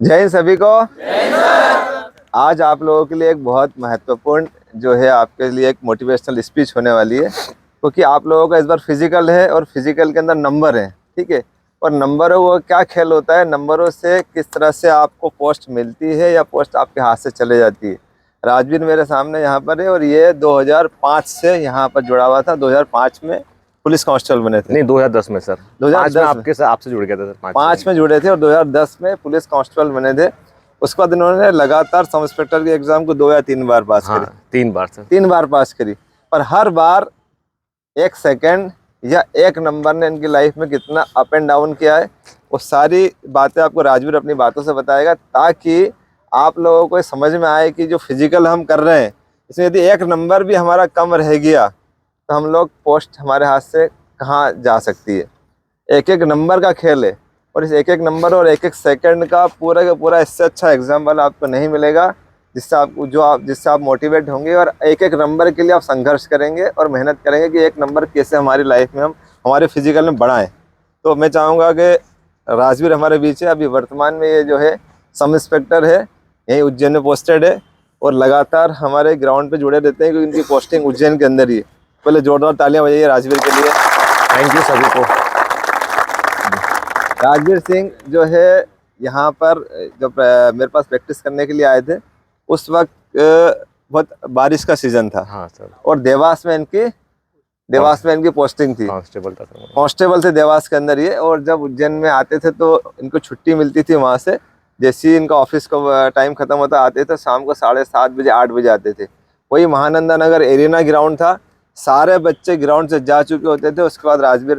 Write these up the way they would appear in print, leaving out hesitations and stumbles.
जय हिंद सभी को। आज आप लोगों के लिए एक बहुत महत्वपूर्ण जो है आपके लिए एक मोटिवेशनल स्पीच होने वाली है, क्योंकि आप लोगों का इस बार फिजिकल है और फिजिकल के अंदर नंबर है, ठीक है। और नंबरों वो क्या खेल होता है, नंबरों से किस तरह से आपको पोस्ट मिलती है या पोस्ट आपके हाथ से चले जाती है। राजवीर मेरे सामने यहाँ पर है और ये 2005 से यहाँ पर जुड़ा हुआ था। 2005 में पुलिस कांस्टेबल बने थे। नहीं, 2010 में सर। 2010 में आपसे जुड़ गया था सर। 5 में जुड़े थे और 2010 में पुलिस कांस्टेबल बने थे। उसके बाद इन्होंने लगातार सब इंस्पेक्टर के एग्जाम को 2 या 3 बार पास करी। हाँ, 3 बार सर। 3 बार पास करी, पर हर बार 1 सेकंड या 1 नंबर ने इनकी लाइफ में कितना अप एंड डाउन किया है, वो सारी बातें आपको राजवीर अपनी बातों से बताएगा, ताकि आप लोगों को समझ में आए कि जो फिजिकल हम कर रहे हैं इसमें यदि 1 नंबर भी हमारा कम रह गया तो हम लोग पोस्ट हमारे हाथ से कहाँ जा सकती है। एक एक नंबर का खेल है और इस एक एक नंबर और एक एक सेकंड का पूरा इससे अच्छा एग्जाम्पल आपको नहीं मिलेगा, जिससे आप मोटिवेट होंगे और एक एक नंबर के लिए आप संघर्ष करेंगे और मेहनत करेंगे कि एक नंबर कैसे हमारी लाइफ में हम हमारे फिजिकल में बढ़ाएं। तो मैं चाहूँगा कि राजवीर हमारे बीच है। अभी वर्तमान में ये जो है सब इंस्पेक्टर है, यहीं उज्जैन में पोस्टेड है और लगातार हमारे ग्राउंड पे जुड़े रहते हैं, क्योंकि इनकी पोस्टिंग उज्जैन के अंदर ही है। पहले जोरदार तालियां बजाइए राजवीर के लिए। थैंक यू सभी को। राजवीर सिंह जो है यहाँ पर जब मेरे पास प्रैक्टिस करने के लिए आए थे, उस वक्त बहुत बारिश का सीजन था। हाँ सर। और देवास में इनकी पोस्टिंग थी। कांस्टेबल था सर। कांस्टेबल थे देवास के अंदर ये। और जब उज्जैन में आते थे तो इनको छुट्टी मिलती थी वहाँ से। जैसे ही इनका ऑफिस का टाइम खत्म होता आते थे, शाम को 7:30 बजे 8 बजे आते थे। वही महानंदा नगर एरिना ग्राउंड था, सारे बच्चे ग्राउंड से जा चुके होते थे। उसके बाद राजवीर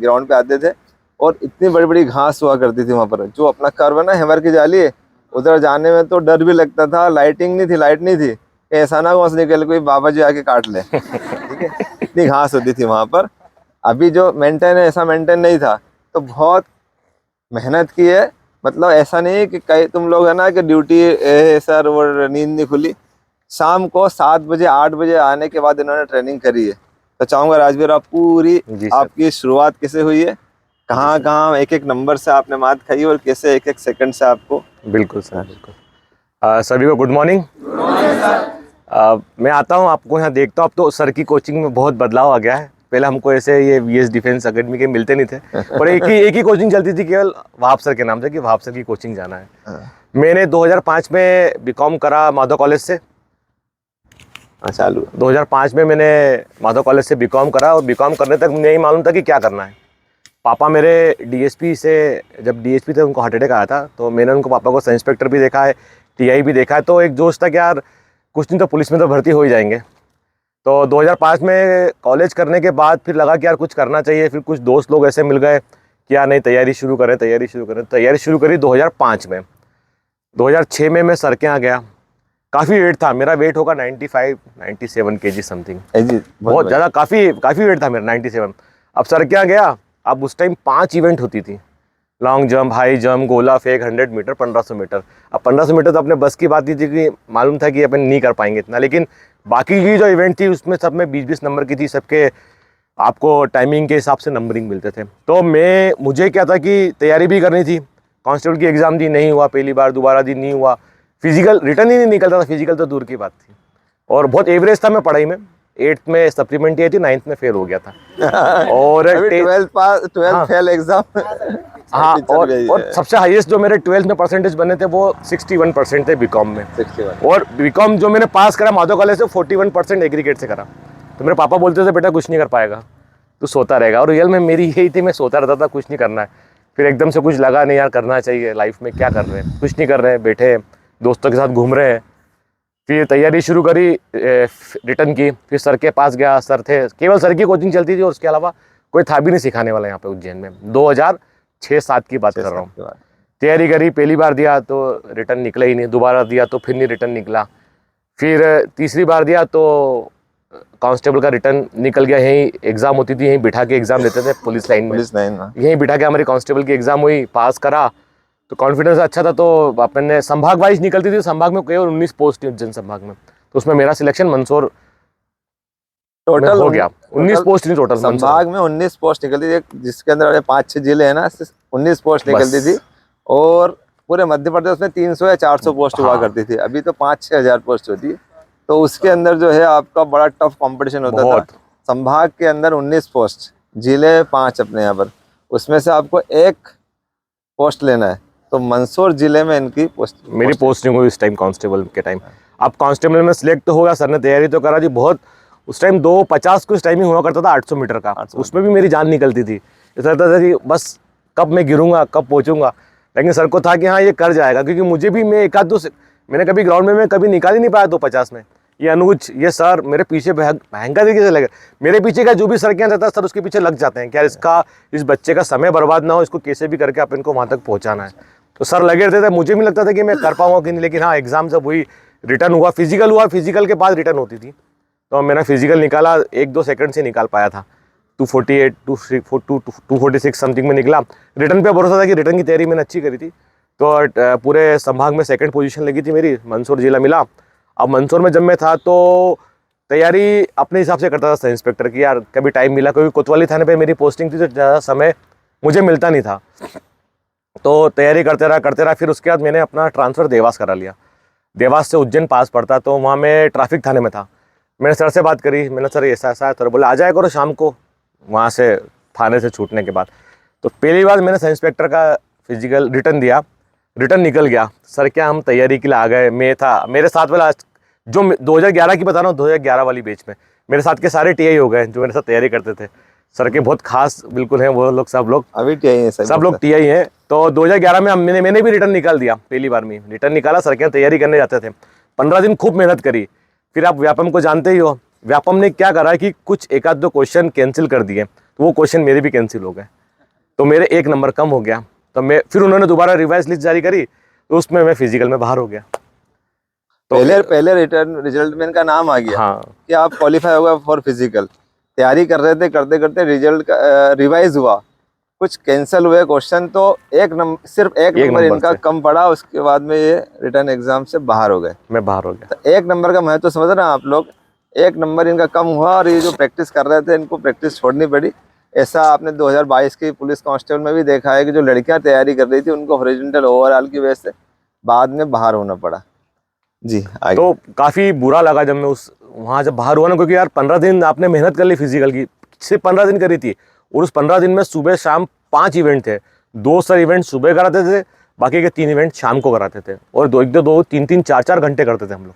ग्राउंड पे आते थे और इतनी बड़ी बड़ी घास हुआ करती थी वहाँ पर। जो अपना कर्व है ना, हैमर की जाली है, उधर जाने में तो डर भी लगता था। लाइट नहीं थी, ऐसा ना वहाँ से निकल कोई बाबा जी आके काट ले, ठीक है। इतनी घास होती थी वहाँ पर। अभी जो मेंटेन है ऐसा मेंटेन नहीं था, तो बहुत मेहनत की है। मतलब ऐसा नहीं है कि कई तुम लोग है ना कि ड्यूटी है सर और नींद नहीं खुली। शाम को 7 बजे 8 बजे आने के बाद इन्होंने ट्रेनिंग करी है। तो चाहूँगा राजवीर आप पूरी आपकी शुरुआत कैसे हुई है, कहाँ एक एक नंबर से आपने मात खाई और कैसे एक एक सेकंड से आपको। बिल्कुल सर, बिल्कुल। सभी को गुड मॉर्निंग। मैं आता हूँ, आपको यहाँ देखता हूँ। अब तो सर की कोचिंग में बहुत बदलाव आ गया है। पहले हमको ऐसे ये वीएस डिफेंस एकेडमी के मिलते नहीं थे और एक ही कोचिंग चलती थी केवल वहाब सर के नाम से, कि वहाब सर की कोचिंग जाना है। मैंने 2005 में बीकॉम करा माधव कॉलेज से। चालू 2005 में मैंने माधव कॉलेज से बीकॉम करा और बीकॉम करने तक मुझे नहीं मालूम था कि क्या करना है। पापा मेरे डीएसपी से, जब डीएसपी थे उनको हार्ट अटैक आया था, तो मैंने उनको पापा को सब इंस्पेक्टर भी देखा है, टीआई भी देखा है। तो एक जोश था कि यार कुछ दिन तो पुलिस में तो भर्ती हो ही जाएंगे। तो 2005 में कॉलेज करने के बाद फिर लगा कि यार कुछ करना चाहिए। फिर कुछ दोस्त लोग ऐसे मिल गए कि यार नहीं, तैयारी शुरू करें। तैयारी शुरू करी 2005 में। 2006 में मैं सर के यहाँ गया। काफ़ी वेट था मेरा, वेट होगा 97 kg समथिंग, बहुत ज़्यादा, काफ़ी वेट था मेरा 97। अब सर के यहाँ गया। अब उस टाइम 5 इवेंट होती थी, लॉन्ग जंप, हाई जंप, गोला फेंक, 100 मीटर, 1500 मीटर। अब 1500 मीटर तो अपने बस की बात नहीं थी, कि मालूम था कि अपन नहीं कर पाएंगे इतना। लेकिन बाकी की जो इवेंट थी उसमें सब में 20-20 नंबर की थी। सबके आपको टाइमिंग के हिसाब से नंबरिंग मिलते थे। तो मुझे क्या था कि तैयारी भी करनी थी। कांस्टेबल की एग्ज़ाम दी, नहीं हुआ पहली बार, दोबारा दी, नहीं हुआ। फिजिकल रिटर्न ही नहीं निकलता था, फिजिकल तो दूर की बात थी। और बहुत एवरेज था मैं पढ़ाई में। 8th में सप्लीमेंट्री आई थी, 9th में फेल हो गया था। और 12 फेल एग्जाम। हाँ, और सबसे हाईएस्ट जो मेरे 12th में परसेंटेज बने थे वो 61% थे बीकॉम में। 61। और बीकॉम जो मैंने पास करा माधव कॉलेज से 41% एग्रीगेट से करा। तो मेरे पापा बोलते थे बेटा कुछ नहीं कर पाएगा, तू सोता रहेगा। और रियल में मेरी यही थी, मैं सोता रहता था, कुछ नहीं करना है। फिर एकदम से कुछ लगा, नहीं यार करना चाहिए लाइफ में। क्या कर रहे हैं, कुछ नहीं कर रहे हैं, बैठे दोस्तों के साथ घूम रहे हैं। फिर तैयारी शुरू करी रिटर्न की। फिर सर के पास गया, सर थे, केवल सर की कोचिंग चलती थी और उसके अलावा कोई था भी नहीं सिखाने वाला यहाँ पे उज्जैन में। 2006-07 की बात कर रहा हूँ। तैयारी करी, पहली बार दिया तो रिटर्न निकला ही नहीं, दोबारा दिया तो फिर नहीं रिटर्न निकला। फिर तीसरी बार दिया तो कांस्टेबल का रिटर्न निकल गया। यहीं एग्ज़ाम होती थी, यहीं बिठा के एग्ज़ाम देते थे पुलिस लाइन में। यहीं बिठा के हमारी कांस्टेबल की एग्ज़ाम हुई, पास करा तो कॉन्फिडेंस अच्छा था। तो अपन ने संभाग वाइज निकलती थी, संभाग में केवल 19 पोस्ट थी उज्जैन संभाग में। तो उसमें मेरा सिलेक्शन मंदसौर टोटल हो गया। 19 पोस्ट थी टोटल संभाग में। 19 पोस्ट निकलती थी, जिसके अंदर 5-6 जिले हैं ना, 19 पोस्ट निकलती थी। और पूरे मध्य प्रदेश में 300 या 400 पोस्ट हुआ हाँ। करती थी, अभी तो 5-6 हजार पोस्ट होती है। तो उसके अंदर जो है आपका बड़ा टफ कंपटीशन होता था। बहुत। संभाग के अंदर 19 पोस्ट, जिले 5 अपने यहाँ पर, उसमें से आपको एक पोस्ट लेना है। तो मंदसौर जिले में इनकी मेरी पोस्टिंग हुई इस टाइम कांस्टेबल के टाइम। अब कांस्टेबल में सिलेक्ट तो होगा, सर ने तैयारी तो करा जी बहुत। उस टाइम 2:50 कुछ टाइमिंग हुआ करता था 800 मीटर का, उसमें भी मेरी जान निकलती थी। ऐसा लगता था कि बस कब मैं गिरूंगा, कब पहुंचूंगा। लेकिन सर को था कि हाँ ये कर जाएगा, क्योंकि मुझे भी मैं एक आध दो मैंने कभी ग्राउंड में मैं कभी निकाल ही नहीं पाया 2:50 में। ये अनुज, ये सर मेरे पीछे भयंकर तरीके से लगे। मेरे पीछे का जो भी सर क्या रहता है सर उसके पीछे लग जाते हैं, क्या इसका, इस बच्चे का समय बर्बाद ना हो, इसको कैसे भी करके अपन को वहाँ तक पहुँचाना है। तो सर लगे रहते थे, मुझे भी लगता था कि मैं कर पाऊंगा कि नहीं। लेकिन हाँ, एग्जाम जब हुई, रिटर्न हुआ, फिजिकल हुआ, फिजिकल के बाद रिटर्न होती थी, तो मैंने फिजिकल निकाला, 1-2 सेकंड से निकाल पाया था। 248, 246 समथिंग में निकला। रिटर्न पे भरोसा था कि रिटर्न की तैयारी मैंने अच्छी करी थी, तो पूरे संभाग में सेकंड पोजीशन लगी थी मेरी, मंदसौर जिला मिला। अब मंदसौर में जब मैं था तो तैयारी अपने हिसाब से करता था सब इंस्पेक्टर की, यार कभी टाइम मिला, क्योंकि कोतवाली थाने पे मेरी पोस्टिंग थी तो ज़्यादा समय मुझे मिलता नहीं था। तो तैयारी करते रहा। फिर उसके बाद मैंने अपना ट्रांसफ़र देवास करा लिया। देवास से उज्जैन पास पड़ता, तो वहाँ मैं ट्रैफिक थाने में था। मैंने सर से बात करी, मैंने सर ऐसा ऐसा है, सर बोले आ जाया करो शाम को वहाँ से, थाने से छूटने के बाद। तो पहली बार मैंने सब इंस्पेक्टर का फिजिकल रिटर्न दिया, रिटर्न निकल गया। सर क्या हम तैयारी के लिए आ गए, मैं था, मेरे साथ वाला जो 2011 की बता रहा हूँ, 2011 वाली बैच में मेरे साथ के सारे टीआई हो गए जो मेरे साथ तैयारी करते थे। सर के बहुत खास बिल्कुल हैं वो लोग, सब लोग अभी टीआई हैं, सब लोग टीआई हैं। तो 2011 में मैंने भी रिटर्न निकाल दिया, पहली बार में रिटर्न निकाला। सर के तैयारी करने जाते थे, 15 दिन खूब मेहनत करी। फिर आप व्यापम को जानते ही हो, व्यापम ने क्या करा कि कुछ एक आध दो क्वेश्चन कैंसिल कर दिए, तो वो क्वेश्चन मेरे भी कैंसिल हो गए, तो मेरे 1 नंबर कम हो गया। तो मैं फिर उन्होंने दोबारा रिवाइज लिस्ट जारी करी, तो उसमें मैं फिजिकल में बाहर हो गया। तो पहले रिटर्न रिजल्ट में इनका नाम आ गया हाँ, कि आप क्वालिफाई हो गए फॉर फिजिकल। तैयारी कर रहे थे, करते करते रिजल्ट रिवाइज हुआ, कुछ कैंसिल हुए क्वेश्चन, तो सिर्फ एक नंबर नंबर इनका से। कम पड़ा। उसके बाद में ये रिटर्न एग्जाम से बाहर हो गए। मैं बाहर हो गया। तो 1 नंबर का महत्व समझ रहे हैं आप लोग। 1 नंबर इनका कम हुआ, और ये जो प्रैक्टिस कर रहे थे इनको प्रैक्टिस छोड़नी पड़ी। ऐसा आपने 2022 की पुलिस कांस्टेबल में भी देखा है कि जो लड़कियां तैयारी कर रही थी उनको हॉरिजॉन्टल ओवरऑल की वजह से बाद में बाहर होना पड़ा। जी आगे। तो काफ़ी बुरा लगा जब मैं वहाँ जब बाहर हुआ ना, क्योंकि यार 15 दिन आपने मेहनत कर ली फिजिकल की, सिर्फ 15 दिन करी थी, और उस 15 दिन में सुबह शाम 5 इवेंट थे। 2 सर इवेंट सुबह कराते थे, बाकी के 3 इवेंट शाम को कराते थे, और 2-3-3 4-4 घंटे करते थे हम लोग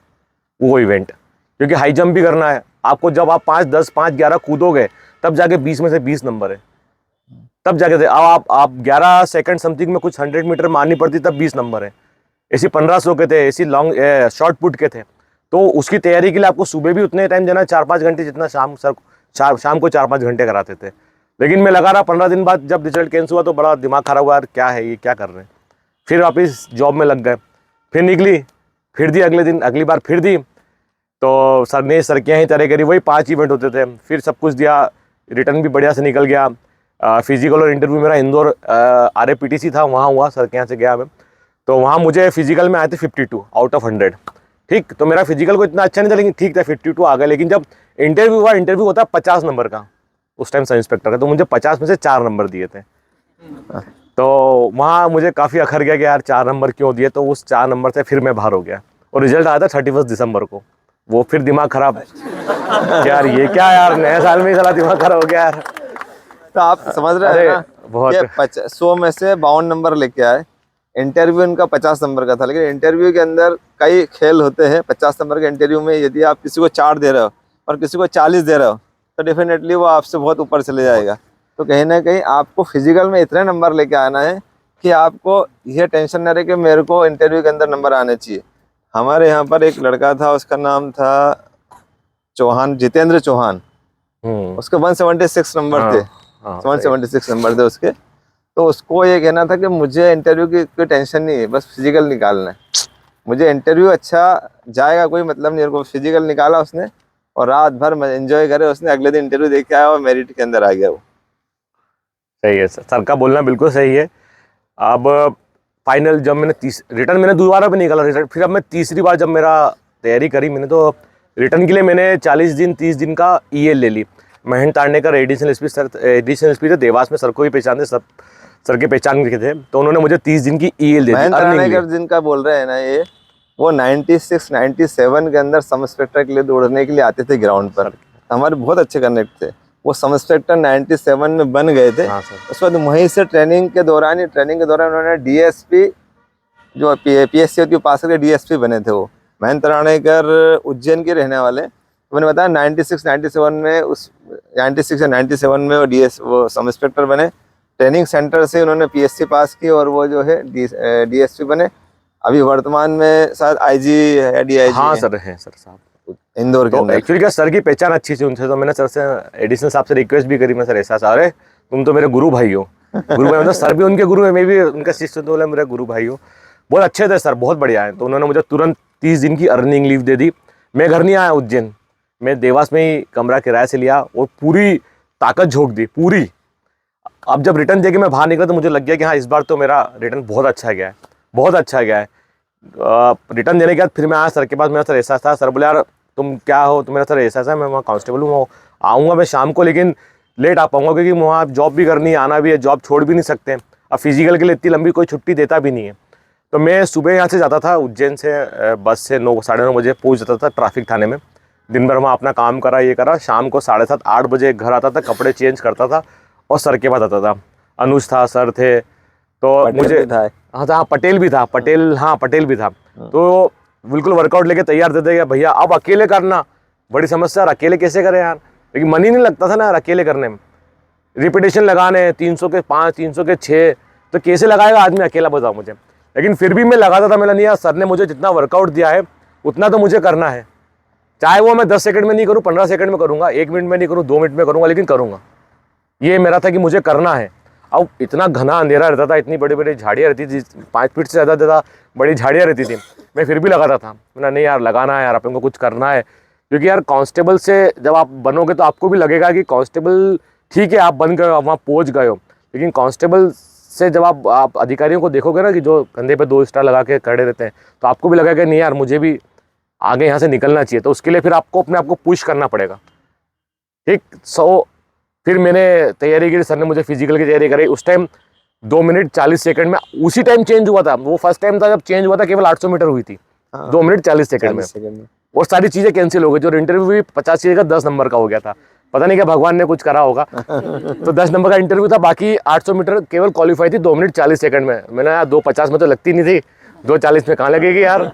वो इवेंट, क्योंकि हाई जंप भी करना है आपको। जब आप 5-10 5-11 कूदोगे तब जाके 20 में से 20 नंबर है, तब जाके अब आप 11 सेकंड समथिंग में कुछ 100 मीटर मारनी पड़ती, तब 20 नंबर है। ऐसी 1500 के थे, ऐसी लॉन्ग शॉर्ट पुट के थे। तो उसकी तैयारी के लिए आपको सुबह भी उतने टाइम देना, 4-5 घंटे जितना शाम शाम को 4-5 घंटे कराते थे। लेकिन मैं लगा रहा, 15 दिन बाद जब रिजल्ट कैंसिल हुआ तो बड़ा दिमाग खराब हुआ, यार क्या है ये, क्या कर रहे हैं। फिर वापस जॉब में लग गए, फिर निकली, फिर दी अगले दिन, अगली बार फिर दी। तो सर ने सरकियाँ ही तरह करी, वही 5 इवेंट होते थे। फिर सब कुछ दिया, रिटर्न भी बढ़िया से निकल गया। फिजिकल और इंटरव्यू मेरा इंदौर RAPTC था, वहाँ हुआ, सर के यहाँ से गया मैं। तो वहाँ मुझे फिजिकल में आए थे 52 आउट ऑफ 100। ठीक, तो मेरा फिजिकल को इतना अच्छा नहीं था, लेकिन ठीक था 52 आ गए। लेकिन जब इंटरव्यू हुआ, इंटरव्यू होता 50 नंबर का उस टाइम सब इंस्पेक्टर का, तो मुझे 50 में से 4 नंबर दिए थे। तो वहाँ मुझे काफ़ी अखर गया कि यार 4 नंबर क्यों दिए। तो उस 4 नंबर से फिर मैं बाहर हो गया, और रिजल्ट आया था 31 दिसंबर को। वो फिर दिमाग खराब यार ये क्या, यार नए साल में ही साला दिमाग खराब हो गया यार। तो आप समझ रहे हैं ना, बहुत। ये 100 में से 52 नंबर लेके आए। इंटरव्यू इनका 50 नंबर का था, लेकिन इंटरव्यू के अंदर कई खेल होते हैं। 50 नंबर के इंटरव्यू में यदि आप किसी को 4 दे रहे हो और किसी को 40 दे रहे हो, तो डेफिनेटली वो आपसे बहुत ऊपर चले जाएगा। तो कहीं ना कहीं आपको फिजिकल में इतने नंबर लेके आना है कि आपको यह टेंशन न रहे कि मेरे को इंटरव्यू के अंदर नंबर आने चाहिए। हमारे यहाँ पर एक लड़का था, उसका नाम था चौहान, जितेंद्र चौहान। उसके 176 नंबर थे, 176 नंबर थे उसके। तो उसको ये कहना था कि मुझे इंटरव्यू की कोई टेंशन नहीं है, बस फिजिकल निकालना है। मुझे इंटरव्यू अच्छा जाएगा कोई मतलब नहीं, उनको फिजिकल निकाला उसने, और रात भर एंजॉय करे उसने। अगले दिन इंटरव्यू दे के आया और मेरिट के अंदर आ गया वो। सही है, सर का बोलना बिल्कुल सही है। अब फाइनल जब मैंने रिटर्न मैंने दोबारा भी निकाला रिटर्न, फिर अब मैं तीसरी बार जब मेरा तैयारी करी मैंने, तो रिटर्न के लिए मैंने 40 दिन 30 दिन का EL ले ली। Mahendra Tadnekar additional SP sir, additional SP थे देवास में, सर को भी पहचानते, सब सर के पहचान के थे, तो उन्होंने मुझे 30 दिन की EL दे दी, महेंद्र अर्निंग राणेकर जिनका बोल रहे हैं ना ये, वो 96 97 के अंदर सब इंस्पेक्टर के लिए दौड़ने के लिए आते थे ग्राउंड पर। हमारे बहुत अच्छे कनेक्ट थे। वो सब इंस्पेक्टर 97 में बन गए थे। हाँ सर। उसके बाद वहीं से ट्रेनिंग के दौरान उन्होंने DSP जो PSC होती है पास करके DSP बने थे। वो महेंद्र राणेकर उज्जैन के रहने वाले। तो मैंने बताया 96 97 में उस 96 या 97 में वो सब इंस्पेक्टर बने। ट्रेनिंग सेंटर से उन्होंने PSC पास की और वो जो है DSP बने। अभी वर्तमान में शायद IG या DIG हाँ सर हैं सर साहब इंदौर के तो अंदर। एक्चुअली क्या सर की पहचान अच्छी थी उनसे, तो मैंने सर से एडिशनल साहब से रिक्वेस्ट भी करी। मैं सर ऐसा अरे तुम तो मेरे गुरु भाई हो, गुरु भाई मतलब सर भी उनके गुरु है, मैं भी उनका शिष्य, तो बोले मेरे गुरु भाई हो। बहुत अच्छे थे सर, बहुत बढ़िया है। तो उन्होंने मुझे तुरंत 30 दिन की अर्निंग लीव दे दी। मैं घर नहीं आया उज्जैन, मैं देवास में ही कमरा किराए से लिया और पूरी ताकत झोंक दी पूरी। अब जब रिटर्न दे के मैं बाहर निकला तो मुझे लग गया कि हाँ इस बार तो मेरा रिटर्न बहुत अच्छा गया है, बहुत अच्छा गया है। रिटर्न देने के बाद फिर मैं आया सर के पास। मेरा सर ऐसा था, सर बोले यार तुम क्या हो? तो मेरा सर ऐसा है, मैं वहाँ कांस्टेबल हूँ, आऊँगा मैं शाम को, लेकिन लेट आ पाऊँगा क्योंकि वहाँ जॉब भी करनी है, आना भी है, जॉब छोड़ भी नहीं सकते। अब फिजिकल के लिए इतनी लंबी कोई छुट्टी देता भी नहीं है। तो मैं सुबह यहाँ से जाता था उज्जैन से, बस से 9 साढ़े 9 बजे पहुँच जाता था ट्रैफिक थाने में। दिन भर वहाँ अपना काम करा, ये करा, शाम को 7:30 8 बजे घर आता था, कपड़े चेंज करता था और सर के पास आता था। अनुज था, सर थे, तो मुझे हाँ पटेल भी था, पटेल भी था। तो बिल्कुल वर्कआउट लेके तैयार थे कि भैया अब अकेले करना बड़ी समस्या, और अकेले कैसे करें यार, लेकिन मन ही नहीं लगता था ना यार अकेले करने में। रिपीटेशन लगाने 300 के 5 300 के 6, तो कैसे लगाएगा आदमी अकेला, बताओ मुझे। लेकिन फिर भी मैं लगाता था। मैंने नहीं यार, सर ने मुझे जितना वर्कआउट दिया है उतना तो मुझे करना है, चाहे वो मैं 10 सेकंड में नहीं करूँ, 15 सेकंड में करूँगा, 1 मिनट में नहीं करूँ, 2 मिनट में करूँगा, लेकिन करूँगा। ये मेरा था कि मुझे करना है। अब इतना घना अंधेरा रहता था, इतनी बड़ी बड़ी झाड़ियाँ रहती थी, 5 फीट से ज़्यादा बड़ी झाड़ियाँ रहती थी, मैं फिर भी लगाता था। मैंने नहीं यार लगाना है यार, अपन को कुछ करना है। क्योंकि यार कांस्टेबल से जब आप बनोगे तो आपको भी लगेगा कि कांस्टेबल ठीक है आप बन गए हो, आप वहाँ पहुँच गए हो, लेकिन कांस्टेबल से जब आप अधिकारियों को देखोगे ना कि जो कंधे पे 2 स्टार लगा के खड़े रहते हैं, तो आपको भी लगेगा कि नहीं यार मुझे भी आगे यहाँ से निकलना चाहिए। तो उसके लिए फिर आपको अपने आप को पुश करना पड़ेगा, ठीक। फिर मैंने तैयारी की, सर ने मुझे फिजिकल की तैयारी कराई। उस टाइम 2 मिनट 40 सेकंड में उसी टाइम चेंज हुआ था। वो फर्स्ट टाइम था जब चेंज हुआ था, केवल 800 मीटर हुई थी 2 मिनट 40 सेकंड में। और सारी चीज़ें कैंसिल हो गई, जो इंटरव्यू भी 50 चीज़ें का 10 नंबर का हो गया था। पता नहीं क्या भगवान ने कुछ करा होगा। तो 10 नंबर का इंटरव्यू था, बाकी 800 मीटर केवल क्वालिफाई थी 2 मिनट 40 सेकंड में। मैंने यार 2:50 में तो लगती नहीं थी, 2:40 में कहाँ लगेगी यार,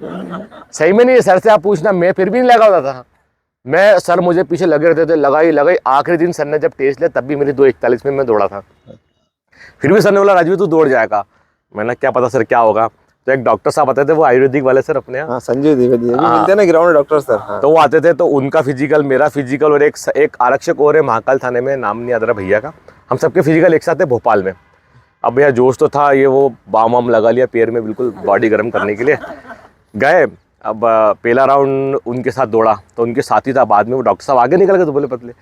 सही में नहीं है। सर से आप पूछना, मैं फिर भी नहीं लगा होता था। मैं सर मुझे पीछे लगे रहते थे, लगाई। आखिरी दिन सर ने जब टेस्ट लिया तब भी मेरी 2:41 में मैं दौड़ा था। फिर भी सर ने बोला राजवीर तू दौड़ जाएगा। मैंने क्या पता सर क्या होगा। तो एक डॉक्टर साहब आते थे, वो आयुर्वेदिक वाले सर अपने यहाँ, संजय द्विवेदी भी मिलते हैं ना ग्राउंड डॉक्टर सर। तो वो आते थे, तो उनका फिजिकल, मेरा फिजिकल, और एक आरक्षक और है महाकाल थाने में, नाम नहीं याद रहा भैया का, हम सबके फिजिकल एक साथ है भोपाल में। अब भैया जोश तो था, ये वो बाम वाम लगा लिया पैर में, बिल्कुल बॉडी गर्म करने के लिए गए। अब पहला राउंड उनके साथ दौड़ा, तो उनके साथी था, बाद में वो डॉक्टर साहब आगे निकल गए तो बोले पतले,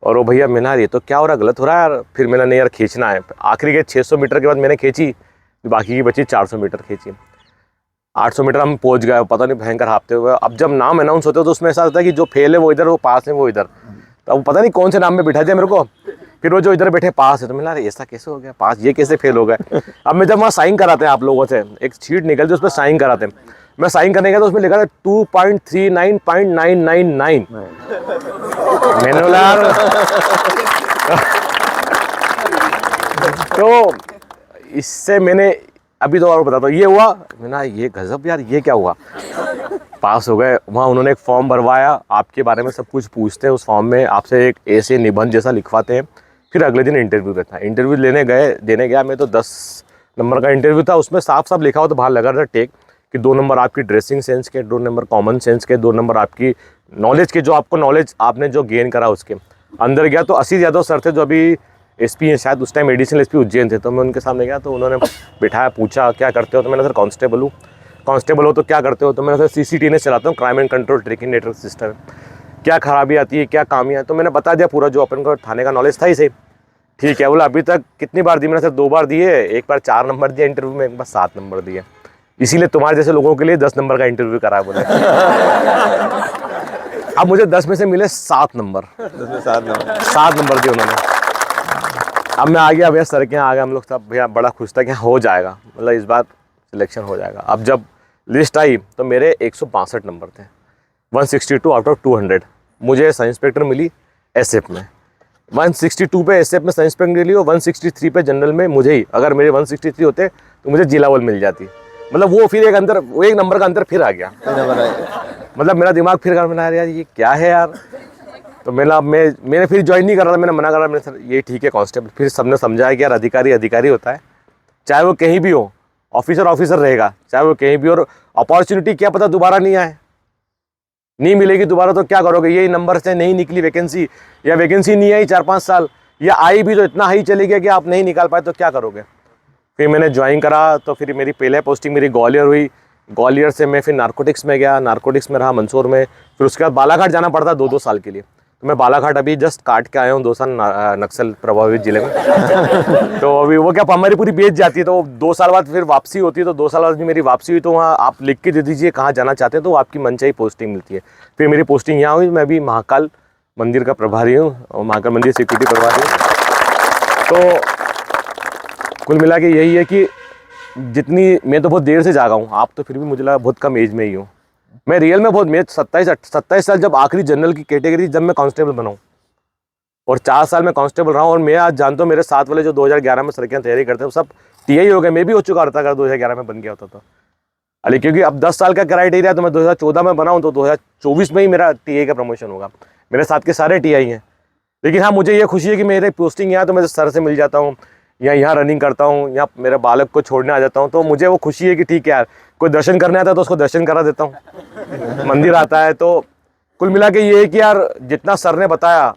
और वो भैया मैंने यार ये तो क्या हो रहा है, गलत हो रहा है यार। फिर मैंने नहीं यार खींचना है। आखिरी के 600 मीटर के बाद मैंने खींची, बाकी की बची 400 मीटर खींची। 800 मीटर हम पहुंच गए, पता नहीं भयंकर हाँफते हुए। अब जब नाम अनाउंस होते हो तो उसमें ऐसा होता है कि जो फेल है वो इधर, वो पास है वो इधर। तो अब पता नहीं कौन से नाम में बिठा दिया मेरे को। फिर वो जो इधर बैठे पास है, तो मैं यार ऐसा कैसे हो गया पास, ये कैसे फेल हो गए। अब मैं जब वहाँ साइन कराते हैं आप लोगों से, एक शीट निकलती है उस पर साइन कराते हैं, मैं साइन करने गया तो उसमें लिखा था 2.39.999। मैंने बोला यार तो इससे मैंने अभी तो और बताता हूँ ये हुआ। मैंने ये गजब यार, ये क्या हुआ। पास हो गए। वहाँ उन्होंने एक फॉर्म भरवाया, आपके बारे में सब कुछ पूछते हैं उस फॉर्म में, आपसे एक ऐसे निबंध जैसा लिखवाते हैं। फिर अगले दिन इंटरव्यू रहता है। इंटरव्यू देने गया मैं, तो 10 नंबर का इंटरव्यू था। उसमें साफ साफ लिखा हुआ तो बाहर लगा था टेक कि 2 नंबर आपकी ड्रेसिंग सेंस के, 2 नंबर कॉमन सेंस के, 2 नंबर आपकी नॉलेज के, जो आपको नॉलेज आपने जो गेन करा उसके। अंदर गया तो असीस यादव सर थे, जो अभी SP हैं शायद, उस टाइम एडिशनल SP उज्जैन थे। तो मैं उनके सामने गया तो उन्होंने बिठाया, पूछा क्या करते हो, तो मैंने सर कांस्टेबल हूँ। कांस्टेबल हो तो क्या करते हो, तो मैंने सर CCTV चलाता हूँ, crime and control tracking network system. क्या खराबी आती है, क्या कामियाँ हैं, तो मैंने बता दिया पूरा जो अपन को थाने का नॉलेज था ही सही। ठीक है बोला, अभी तक कितनी बार दी, मैंने सर 2 बार दिए, एक बार 4 नंबर दिया इंटरव्यू में, एक बार 7 नंबर दिए, इसीलिए तुम्हारे जैसे लोगों के लिए 10 नंबर का इंटरव्यू करा बोले। अब मुझे 10 में से मिले 7 नंबर, 7 नंबर दिए उन्होंने। अब मैं आ गया भैया, सर के यहाँ आ गया, हम लोग सब भैया बड़ा खुश था कि हो जाएगा, मतलब इस बार सिलेक्शन हो जाएगा। अब जब लिस्ट आई तो मेरे 162 नंबर थे, 162 आउट ऑफ 200। मुझे सब इंस्पेक्टर मिली एसएफ में, 162 पे एसएफ में सब इंस्पेक्टर मिली, और 163 पे जनरल में मुझे ही। अगर मेरे 163 होते तो मुझे जिला लेवल मिल जाती। मतलब वो फिर एक अंदर, वो एक नंबर का अंतर फिर आ गया। मतलब मेरा दिमाग फिर कर बना यार ये क्या है यार। तो मैंने फिर ज्वाइन नहीं कर रहा था, मैंने मना करा। मैंने सर ये ठीक है कांस्टेबल। फिर सबने समझाया कि यार अधिकारी अधिकारी होता है, चाहे वो कहीं भी हो, ऑफिसर ऑफिसर रहेगा, चाहे वो कहीं भी। और अपॉर्चुनिटी क्या पता दोबारा नहीं आए, नहीं मिलेगी दोबारा, तो क्या करोगे। यही नंबर से नहीं निकली वैकेंसी, या वैकेंसी नहीं आई 4-5 साल, या आई भी तो इतना हाई चली गया कि आप नहीं निकाल पाए, तो क्या करोगे। फिर मैंने ज्वाइन करा, तो फिर मेरी पहले पोस्टिंग मेरी ग्वालियर हुई। ग्वालियर से मैं फिर नारकोटिक्स में गया, नारकोटिक्स में रहा मंदसौर में। फिर उसके बाद बालाघाट जाना पड़ता 2-2 साल के लिए। तो मैं बालाघाट अभी जस्ट काट के आया हूँ 2 साल नक्सल प्रभावित जिले में। तो अभी वो क्या हमारी पूरी बेच जाती है, तो 2 साल बाद फिर वापसी होती है। तो 2 साल बाद मेरी वापसी हुई, तो वहाँ आप लिख के दे दीजिए कहाँ जाना चाहते हैं, तो आपकी मनचाही पोस्टिंग मिलती है। फिर मेरी पोस्टिंग यहाँ हुई, मैं भी महाकाल मंदिर का प्रभारी हूँ, और महाकाल मंदिर सिक्योरिटी प्रभारी हूँ। तो कुल मिला के यही है कि जितनी मैं तो बहुत देर से जागा हूँ, आप तो फिर भी मुझे लगा बहुत कम एज में ही हूँ। मैं रियल में बहुत, मैं 27 साल जब आखिरी जनरल की कैटेगरी जब मैं कांस्टेबल बनाऊँ, और 4 साल में कांस्टेबल रहा हूँ। और मैं आज जानता हूँ मेरे साथ वाले जो 2011 में सरकियाँ तैयारी करते हैं, सब टीआई हो गए। मैं भी हो चुका रहता अगर 2011 में बन गया होता तो। अरे क्योंकि अब 10 साल का क्राइटेरिया, तो मैं 2014 में बनाऊँ तो 2024 में ही मेरा टीआई का प्रमोशन होगा। मेरे साथ के सारे टीआई हैं। लेकिन हाँ, मुझे ये खुशी है कि मेरे पोस्टिंग यहाँ, तो मैं सर से मिल जाता हूँ, या यहाँ रनिंग करता हूँ, या मेरे बालक को छोड़ने आ जाता हूँ। तो मुझे वो खुशी है कि ठीक है यार, कोई दर्शन करने आता है तो उसको दर्शन करा देता हूँ, मंदिर आता है। तो कुल मिला के ये है कि यार जितना सर ने बताया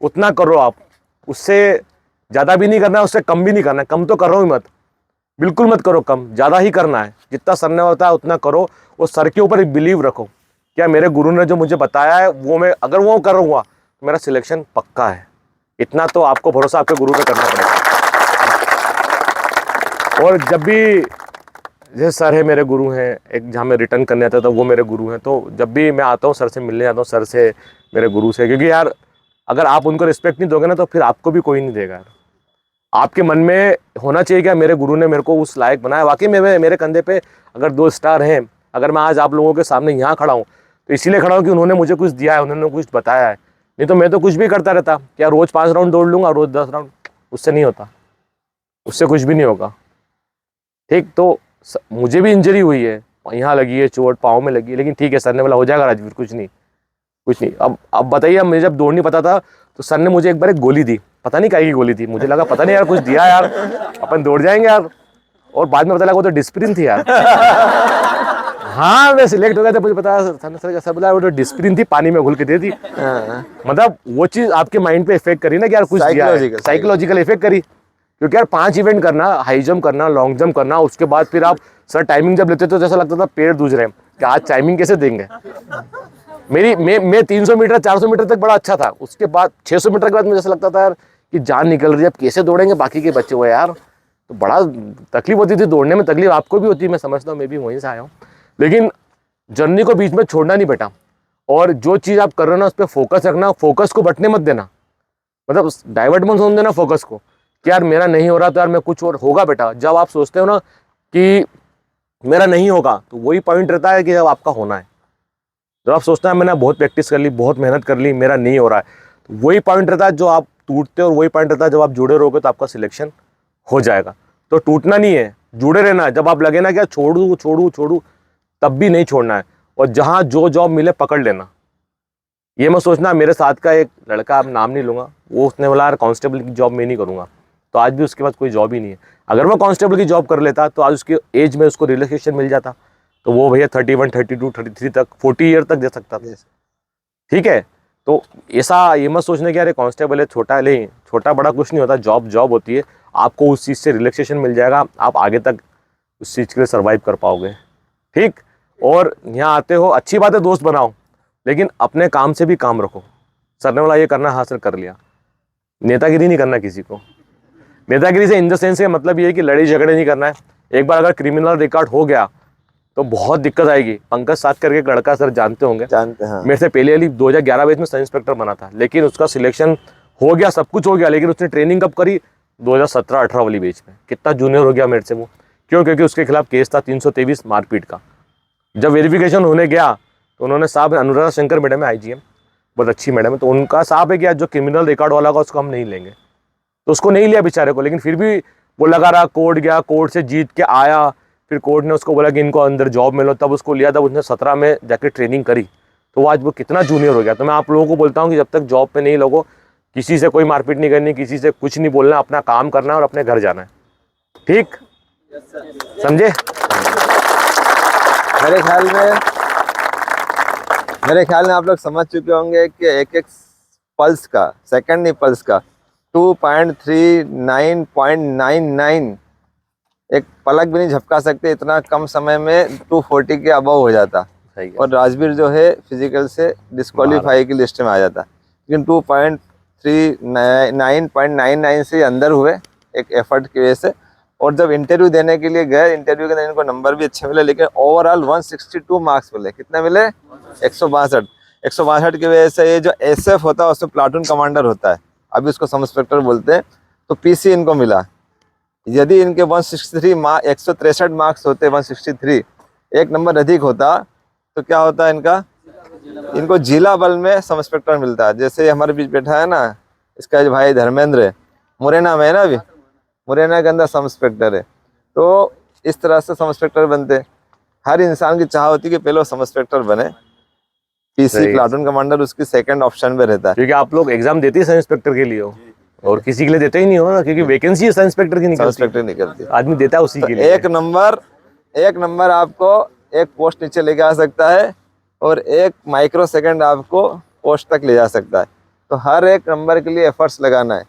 उतना करो आप, उससे ज़्यादा भी नहीं करना है, उससे कम भी नहीं करना है। कम तो करो ही मत, बिल्कुल मत करो कम, ज़्यादा ही करना है। जितना सर ने बताया उतना करो, और सर के ऊपर एक बिलीव रखो। क्या मेरे गुरु ने जो मुझे बताया है वो मैं अगर वो करूँगा तो मेरा सिलेक्शन पक्का है। इतना तो आपको भरोसा आपके गुरु पे करना पड़ेगा। और जब भी जैसे सर है मेरे गुरु हैं, एक जहाँ मैं रिटर्न करने आता था वो मेरे गुरु हैं। तो जब भी मैं आता हूँ सर से मिलने आता हूँ, सर से मेरे गुरु से, क्योंकि यार अगर आप उनको रिस्पेक्ट नहीं दोगे ना तो फिर आपको भी कोई नहीं देगा यार। आपके मन में होना चाहिए कि मेरे गुरु ने मेरे को उस लायक बनाया। वाकई में मेरे कंधे पे अगर 2 स्टार हैं, अगर मैं आज आप लोगों के सामने यहाँ खड़ा हूँ तो इसीलिए खड़ा हूँ कि उन्होंने मुझे कुछ दिया है, उन्होंने कुछ बताया है। नहीं तो मैं तो कुछ भी करता रहता, क्या रोज़ 5 राउंड दौड़ लूँगा, रोज़ 10 राउंड, उससे नहीं होता, उससे कुछ भी नहीं होगा। ठीक, तो मुझे भी इंजरी हुई है, यहाँ लगी है चोट, पाँव में लगी है, लेकिन ठीक है, सर ने बोला हो जाएगा राजवीर, कुछ नहीं कुछ नहीं। अब बताइए, मुझे जब दौड़ नहीं पता था तो सर ने मुझे एक बार एक गोली दी, पता नहीं काहे की गोली थी, मुझे लगा पता नहीं यार कुछ दिया यार, अपन दौड़ जाएंगे यार। और बाद में पता लगा वो तो डिस्प्रिन थी यार। हाँ, मैं सिलेक्ट हो गया था, मुझे पता सर बोला वो तो डिस्प्रिन थी, पानी में घुल के दे दी। मतलब वो चीज़ आपके माइंड पे इफेक्ट करी ना कि यार कुछ दिया, साइकोलॉजिकल इफेक्ट करी। क्योंकि यार 5 इवेंट करना, हाई जंप करना, लॉन्ग जंप करना, उसके बाद फिर आप सर टाइमिंग जब लेते तो जैसा लगता था पेड़ दूज रहे हैं कि आज टाइमिंग कैसे देंगे। मैं 300 मीटर 400 मीटर तक बड़ा अच्छा था, उसके बाद 600 मीटर के बाद मुझे ऐसा लगता था यार कि जान निकल रही है, अब कैसे दौड़ेंगे बाकी के बच्चे हुए यार। तो बड़ा तकलीफ होती थी दौड़ने में, तकलीफ आपको भी होती है, मैं समझता हूँ, मैं भी वहीं से आया हूँ। लेकिन जर्नी को बीच में छोड़ना नहीं बेटा, और जो चीज़ आप कर रहे हो ना उस पर फोकस रखना, फोकस को बटने मत देना, मतलब डाइवर्ट मत होने देना फोकस को कि यार मेरा नहीं हो रहा तो यार मैं कुछ और होगा। बेटा जब आप सोचते हो ना कि मेरा नहीं होगा तो वही पॉइंट रहता है कि जब आपका होना है। जब आप सोचते हैं मैंने बहुत प्रैक्टिस कर ली, बहुत मेहनत कर ली, मेरा नहीं हो रहा है, तो वही पॉइंट रहता है जो आप टूटते हो, और वही पॉइंट रहता है जब आप जुड़े रहोगे तो आपका सिलेक्शन हो जाएगा। तो टूटना नहीं है, जुड़े रहना है। जब आप लगे ना क्या छोड़ू छोड़ू छोड़ू, तब भी नहीं छोड़ना है, और जहाँ जो जॉब मिले पकड़ लेना। ये मत सोचना, मेरे साथ का एक लड़का, अब नाम नहीं लूँगा, वो उसने बोला यार कांस्टेबल की जॉब मैं नहीं करूँगा, तो आज भी उसके पास कोई जॉब ही नहीं है। अगर वो कांस्टेबल की जॉब कर लेता तो आज उसकी एज में उसको रिलैक्सेशन मिल जाता, तो वो भैया 31, 32, 33 तक 40 ईयर तक दे सकता था। ठीक है, तो ऐसा ये मत सोचने कि यार कांस्टेबल है छोटा है, नहीं, छोटा बड़ा कुछ नहीं होता, जॉब जॉब होती है। आपको उस चीज़ से रिलैक्सेशन मिल जाएगा, आप आगे तक उस चीज़ के लिए सर्वाइव कर पाओगे। ठीक, और यहाँ आते हो अच्छी बात है, दोस्त बनाओ, लेकिन अपने काम से भी काम रखो। सर ने बोला ये करना, हासिल कर लिया, नेतागिरी नहीं करना किसी को। नेतागिरी से इन द सेंस का मतलब ये है कि लड़ाई झगड़े नहीं करना है। एक बार अगर क्रिमिनल रिकॉर्ड हो गया तो बहुत दिक्कत आएगी। पंकज साथ करके एक लड़का, सर जानते होंगे, जानते हैं, मेरे से पहले वाली 2011 में सब इंस्पेक्टर बना था, लेकिन उसका सिलेक्शन हो गया, सब कुछ हो गया, लेकिन उसने ट्रेनिंग कब करी, 2017-18 वाली बेच में। कितना जूनियर हो गया मेरे से वो, क्यों? क्योंकि उसके खिलाफ केस था 323 मारपीट का। जब वेरिफिकेशन होने गया तो उन्होंने साहब, अनुराधा शंकर मैडम है IGM, बहुत अच्छी मैडम है, तो उनका साहब है कि जो क्रिमिनल रिकॉर्ड वाला होगा उसको हम नहीं लेंगे, तो उसको नहीं लिया बेचारे को। लेकिन फिर भी वो लगा रहा, कोर्ट गया, कोर्ट से जीत के आया, फिर कोर्ट ने उसको बोला कि इनको अंदर जॉब मिलो, तब उसको लिया, तब उसने 17 में जाके ट्रेनिंग करी, तो वो आज वो कितना जूनियर हो गया। तो मैं आप लोगों को बोलता हूँ कि जब तक जॉब पे नहीं लगो, किसी से कोई मारपीट नहीं करनी, किसी से कुछ नहीं बोलना, अपना काम करना है और अपने घर जाना है, ठीक? समझे? मेरे ख्याल में आप लोग समझ चुके होंगे कि एक एक पल्स का, सेकंड नहीं पल्स का 2.39.99 एक पलक भी नहीं झपका सकते, इतना कम समय में 240 के अबव हो जाता। सही है। और राजवीर जो है फिजिकल से डिस्क्वालीफाई की लिस्ट में आ जाता, लेकिन 2.39.99 से अंदर हुए एक एफर्ट की वजह से। और जब इंटरव्यू देने के लिए गए, इंटरव्यू के अंदर इनको नंबर भी अच्छे मिले, लेकिन ओवरऑल 162 मार्क्स मिले। कितने मिले? 162 की वजह से ये जो SF होता है उसमें प्लाटून कमांडर होता है, अभी उसको सब इंस्पेक्टर बोलते हैं, तो PC इनको मिला। यदि इनके 163 मार्क्स होते, 163 एक नंबर अधिक होता, तो क्या होता है इनको जिला बल में सब इंस्पेक्टर मिलता है। जैसे हमारे बीच बैठा है ना, इसका जो भाई धर्मेंद्र है, मुरैना में है ना, अभी मुरैना के अंदर सब इंस्पेक्टर है। तो इस तरह से सब इंस्पेक्टर बनते। हर इंसान की चाह होती है कि पहले वो सब इंस्पेक्टर बने, PC प्लाटून कमांडर उसकी सेकंड ऑप्शन में रहता है। क्योंकि आप लोग एग्जाम देते ही सब इंस्पेक्टर के लिए हो, और किसी के लिए देते ही नहीं हो ना, क्योंकि वैकेंसी सब इंस्पेक्टर की सब निकलती इंस्पेक्टर निकलती है, आदमी देता है उसी तो के लिए। एक नंबर आपको एक पोस्ट नीचे लेके आ सकता है, और एक माइक्रो सेकंड आपको पोस्ट तक ले जा सकता है। तो हर एक नंबर के लिए एफर्ट्स लगाना है।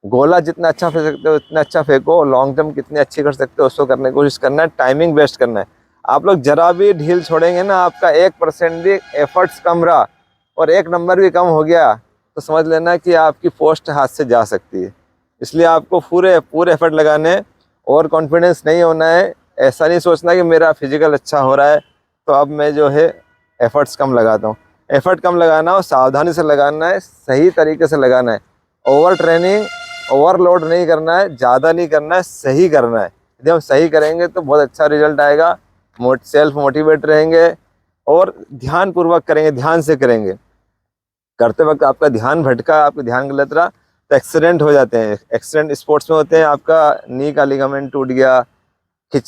गोला जितना अच्छा फेंक सकते हो उतना अच्छा फेंको, लॉन्ग टर्म कितनी अच्छी कर सकते हो उसको करने की कोशिश करना है, टाइमिंग बेस्ट करना है। आप लोग जरा भी ढील छोड़ेंगे ना, आपका 1% भी एफर्ट्स कम रहा और एक नंबर भी कम हो गया, तो समझ लेना कि आपकी पोस्ट हाथ से जा सकती है। इसलिए आपको पूरे एफर्ट लगाने हैं, और कॉन्फिडेंस नहीं होना है। ऐसा नहीं सोचना कि मेरा फिजिकल अच्छा हो रहा है तो अब मैं जो है एफर्ट्स कम लगाता हूँ। एफर्ट कम लगाना और सावधानी से लगाना है, सही तरीके से लगाना है। ओवर ट्रेनिंग, ओवरलोड नहीं करना है, ज़्यादा नहीं करना है, सही करना है। यदि हम सही करेंगे तो बहुत अच्छा रिजल्ट आएगा, सेल्फ मोटिवेट रहेंगे और ध्यानपूर्वक करेंगे, ध्यान से करेंगे। करते वक्त आपका ध्यान भटका, आपका ध्यान गलत रहा तो एक्सीडेंट हो जाते हैं। एक्सीडेंट स्पोर्ट्स में होते हैं, आपका नी का लिगामेंट टूट गया,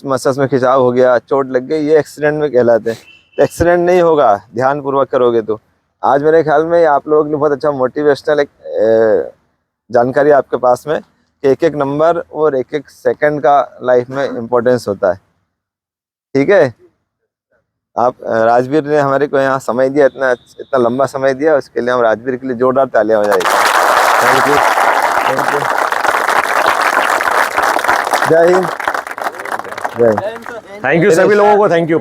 मसल्स में खिंचाव हो गया, चोट लग गई, ये एक्सीडेंट में कहलाते हैं। तो एक्सीडेंट नहीं होगा ध्यानपूर्वक करोगे तो। आज मेरे ख्याल में आप लोगों के लिए बहुत अच्छा मोटिवेशनल एक जानकारी आपके पास में कि एक एक नंबर और एक एक सेकंड का लाइफ में इम्पोर्टेंस होता है। ठीक है, आप राजवीर ने हमारे को यहाँ समय दिया, इतना लंबा समय दिया, उसके लिए हम राजवीर के लिए जोरदार तालियां हो जाएगी। थैंक यू, थैंक यू, जय हिंद, जय हिंद। थैंक यू सभी लोगों को, थैंक यू।